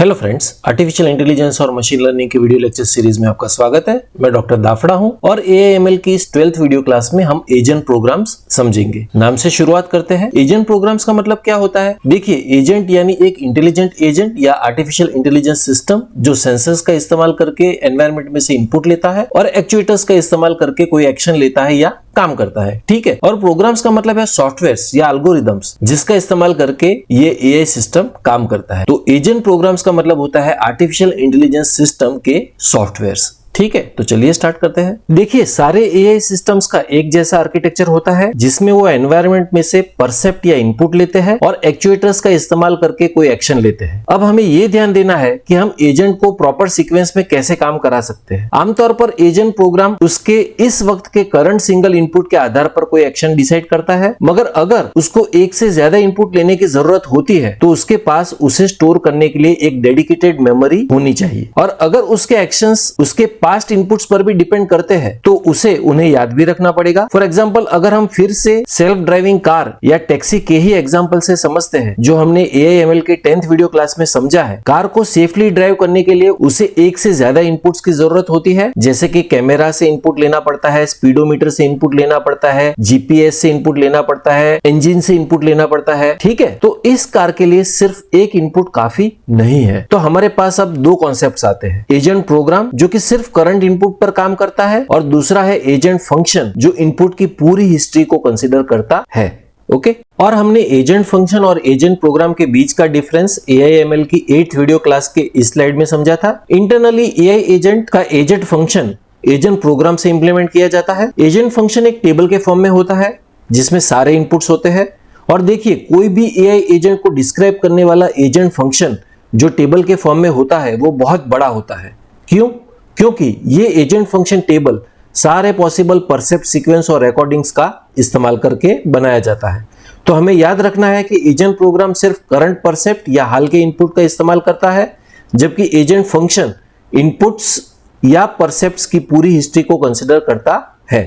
Hello friends, artificial intelligence और machine learning की video lecture series में आपका स्वागत है। मैं डॉक्टर दाफड़ा हूं और एआईएमएल की इस 12th वीडियो क्लास में हम एजेंट प्रोग्राम्स समझेंगे। नाम से शुरुआत करते हैं। एजेंट प्रोग्राम्स का मतलब क्या होता है? देखिए, एजेंट यानी एक इंटेलिजेंट एजेंट या आर्टिफिशियल इंटेलिजेंस सिस्टम जो सेंसर्स का इस्तेमाल करके एनवायरमेंट में से इनपुट लेता है और एक्चुएटर्स का इस्तेमाल करके कोई एक्शन लेता है या काम करता है। ठीक है। और प्रोग्राम्स का मतलब है सॉफ्टवेयर्स या एल्गोरिदम्स जिसका इस्तेमाल करके ये एआई सिस्टम काम करता है। तो एजेंट प्रोग्राम्स का मतलब होता है आर्टिफिशियल इंटेलिजेंस सिस्टम के सॉफ्टवेयर्स। ठीक है, तो चलिए स्टार्ट करते हैं। देखिए, सारे एआई सिस्टम्स का एक जैसा आर्किटेक्चर होता है जिसमें वो एनवायरनमेंट में से परसेप्ट या इनपुट लेते हैं और एक्चुएटर्स का इस्तेमाल करके कोई एक्शन लेते हैं। अब हमें ये ध्यान देना है कि हम एजेंट को प्रॉपर सीक्वेंस में कैसे काम करा सकते हैं। आमतौर पर एजेंट प्रोग्राम उसके इस वक्त के करंट सिंगल इनपुट के आधार पर कोई एक्शन डिसाइड करता है, मगर अगर उसको एक से ज्यादा इनपुट लेने की जरूरत होती है तो उसके पास उसे स्टोर करने के लिए एक डेडिकेटेड मेमोरी होनी चाहिए। और अगर उसके एक्शंस उसके पास्ट इनपुट्स पर भी डिपेंड करते हैं तो उसे उन्हें याद भी रखना पड़ेगा। फॉर एग्जांपल, अगर हम फिर से सेल्फ ड्राइविंग कार या टैक्सी के ही एग्जांपल से समझते हैं जो हमने एआईएमएल के 10th वीडियो क्लास में समझा है। कार को सेफली ड्राइव करने के लिए उसे एक से ज्यादा इनपुट्स की जरूरत होती है, जैसे कि कैमरा से इनपुट लेना पड़ता है, स्पीडोमीटर से इनपुट लेना पड़ता है, जीपीएस से इनपुट लेना पड़ता है, इंजन से इनपुट लेना पड़ता है। ठीक है, तो इस कार के लिए सिर्फ एक इनपुट काफी नहीं है। तो हमारे पास अब दो कॉन्सेप्ट्स आते हैं, एजेंट प्रोग्राम जो कि सिर्फ करंट इनपुट पर काम करता है और दूसरा है एजेंट फंक्शन जो इनपुट की पूरी हिस्ट्री को कंसीडर करता है। ओके, और हमने एजेंट फंक्शन और एजेंट प्रोग्राम के बीच का डिफरेंस एआईएमएल की 8th वीडियो क्लास के इस स्लाइड में समझा था। इंटरनली एआई एजेंट का एजेंट फंक्शन एजेंट प्रोग्राम से इंप्लीमेंट किया जाता है। एजेंट फंक्शन एक टेबल के फॉर्म में होता है जिसमें सारे इनपुट्स होते हैं। और देखिए, कोई भी एआई एजेंट को डिस्क्राइब करने वाला एजेंट फंक्शन जो टेबल के फॉर्म में होता है वो बहुत बड़ा होता है। क्यों? क्योंकि ये एजेंट फंक्शन टेबल सारे पॉसिबल परसेप्ट सीक्वेंस और रिकॉर्डिंग्स का इस्तेमाल करके बनाया जाता है। तो हमें याद रखना है कि एजेंट प्रोग्राम सिर्फ करंट परसेप्ट या हाल के इनपुट का इस्तेमाल करता है, जबकि एजेंट फंक्शन इनपुट्स या परसेप्ट्स की पूरी हिस्ट्री को कंसीडर करता है।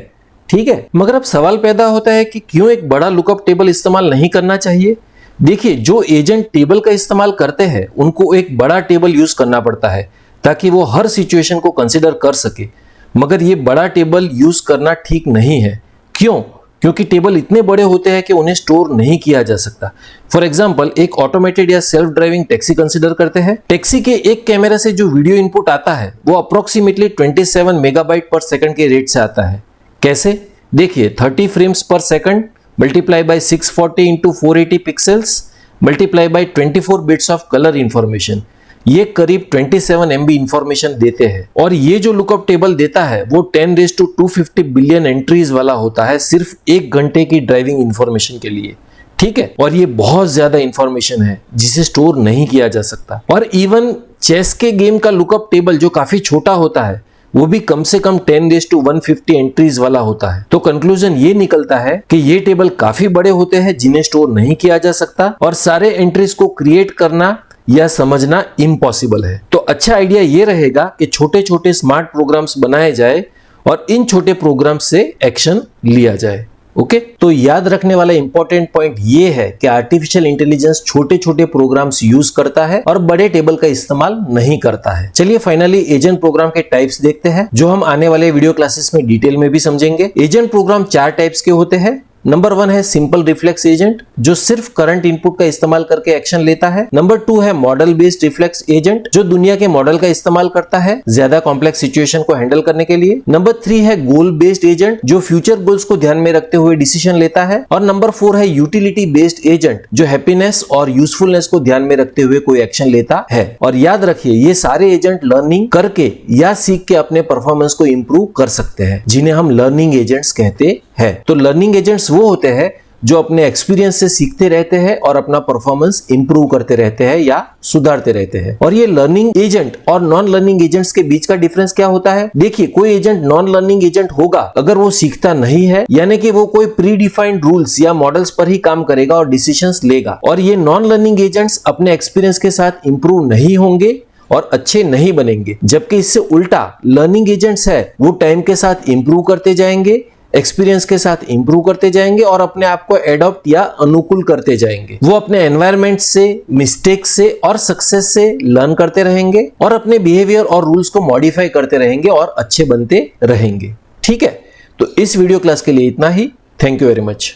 ठीक है, मगर अब सवाल पैदा होता है कि क्यों एक बड़ा लुकअप टेबल इस्तेमाल नहीं करना चाहिए। देखिए, जो एजेंट टेबल का इस्तेमाल करते हैं उनको एक बड़ा टेबल यूज करना पड़ता है ताकि वो हर सिचुएशन को कंसीडर कर सके, मगर ये बड़ा टेबल यूज करना ठीक नहीं है। क्यों? क्योंकि टेबल इतने बड़े होते हैं कि उन्हें स्टोर नहीं किया जा सकता। फॉर एग्जांपल, एक ऑटोमेटेड या सेल्फ ड्राइविंग टैक्सी कंसीडर करते हैं। टैक्सी के एक कैमरा से जो वीडियो इनपुट आता है वो अप्रोक्सीमेटली 27 मेगाबाइट पर सेकंड के रेट से आता है। कैसे? देखिए, 30 फ्रेम्स पर second multiply by 640 into 480 pixels multiply by 24 bits of colour information, ये करीब 27 MB इंफॉर्मेशन देते हैं। और ये जो लुकअप टेबल देता है वो 10⁻²50 बिलियन एंट्रीज वाला होता है सिर्फ 1 घंटे की ड्राइविंग इंफॉर्मेशन के लिए। ठीक है, और ये बहुत ज्यादा इंफॉर्मेशन है जिसे स्टोर नहीं किया जा सकता। और इवन चेस के गेम का लुकअप टेबल जो काफी छोटा होता है वो भी कम से कम 10⁻150 एंट्रीज वाला होता है। तो कंक्लूजन ये निकलता है कि ये टेबल काफी बड़े होते हैं जिन्हें स्टोर नहीं किया जा सकता और सारे एंट्रीज को क्रिएट करना या समझना इम्पॉसिबल है। तो अच्छा आइडिया ये रहेगा कि छोटे छोटे स्मार्ट प्रोग्राम्स बनाए जाए और इन छोटे प्रोग्राम्स से एक्शन लिया जाए। ओके, तो याद रखने वाला इंपॉर्टेंट पॉइंट ये है कि आर्टिफिशियल इंटेलिजेंस छोटे छोटे प्रोग्राम्स यूज करता है और बड़े टेबल का इस्तेमाल नहीं करता है। चलिए फाइनली एजेंट प्रोग्राम के टाइप्स देखते हैं जो हम आने वाले वीडियो क्लासेस में डिटेल में भी समझेंगे। एजेंट प्रोग्राम 4 टाइप्स के होते हैं। नंबर 1 है सिंपल रिफ्लेक्स एजेंट जो सिर्फ करंट इनपुट का इस्तेमाल करके एक्शन लेता है। नंबर 2 है मॉडल बेस्ड रिफ्लेक्स एजेंट जो दुनिया के मॉडल का इस्तेमाल करता है ज्यादा कॉम्प्लेक्स सिचुएशन को हैंडल करने के लिए। नंबर 3 है गोल बेस्ड एजेंट जो फ्यूचर गोल्स को ध्यान में रखते हुए डिसीजन लेता है। और नंबर 4 है यूटिलिटी बेस्ड एजेंट जो हैप्पीनेस और यूजफुलनेस को ध्यान में रखते हुए कोई एक्शन लेता है। और याद रखिए, ये सारे एजेंट लर्निंग करके या सीख के अपने परफॉर्मेंस को इंप्रूव कर सकते हैं जिन्हें हम लर्निंग एजेंट्स कहते हैं। तो लर्निंग एजेंट्स वो होते हैं जो अपने एक्सपीरियंस से सीखते रहते हैं और अपना परफॉर्मेंस इंप्रूव करते रहते हैं या सुधारते रहते हैं। और ये लर्निंग एजेंट और नॉन लर्निंग एजेंट्स के बीच का डिफरेंस क्या होता है? देखिए, कोई एजेंट नॉन लर्निंग एजेंट होगा अगर वो सीखता नहीं है, यानी कि वो कोई प्री डिफाइंड रूल्स या मॉडल्स पर ही काम करेगा और डिसीजंस लेगा। और ये नॉन लर्निंग एजेंट्स अपने एक्सपीरियंस के साथ इंप्रूव नहीं होंगे और अच्छे नहीं बनेंगे, जबकि इससे उल्टा लर्निंग एजेंट्स है वो टाइम के साथ इंप्रूव करते जाएंगे, एक्सपीरियंस के साथ इंप्रूव करते जाएंगे और अपने आप को एडॉप्ट या अनुकूल करते जाएंगे। वो अपने एनवायरनमेंट से, मिस्टेक से और सक्सेस से लर्न करते रहेंगे और अपने बिहेवियर और रूल्स को मॉडिफाई करते रहेंगे और अच्छे बनते रहेंगे। ठीक है, तो इस वीडियो क्लास के लिए इतना ही। Thank you very much.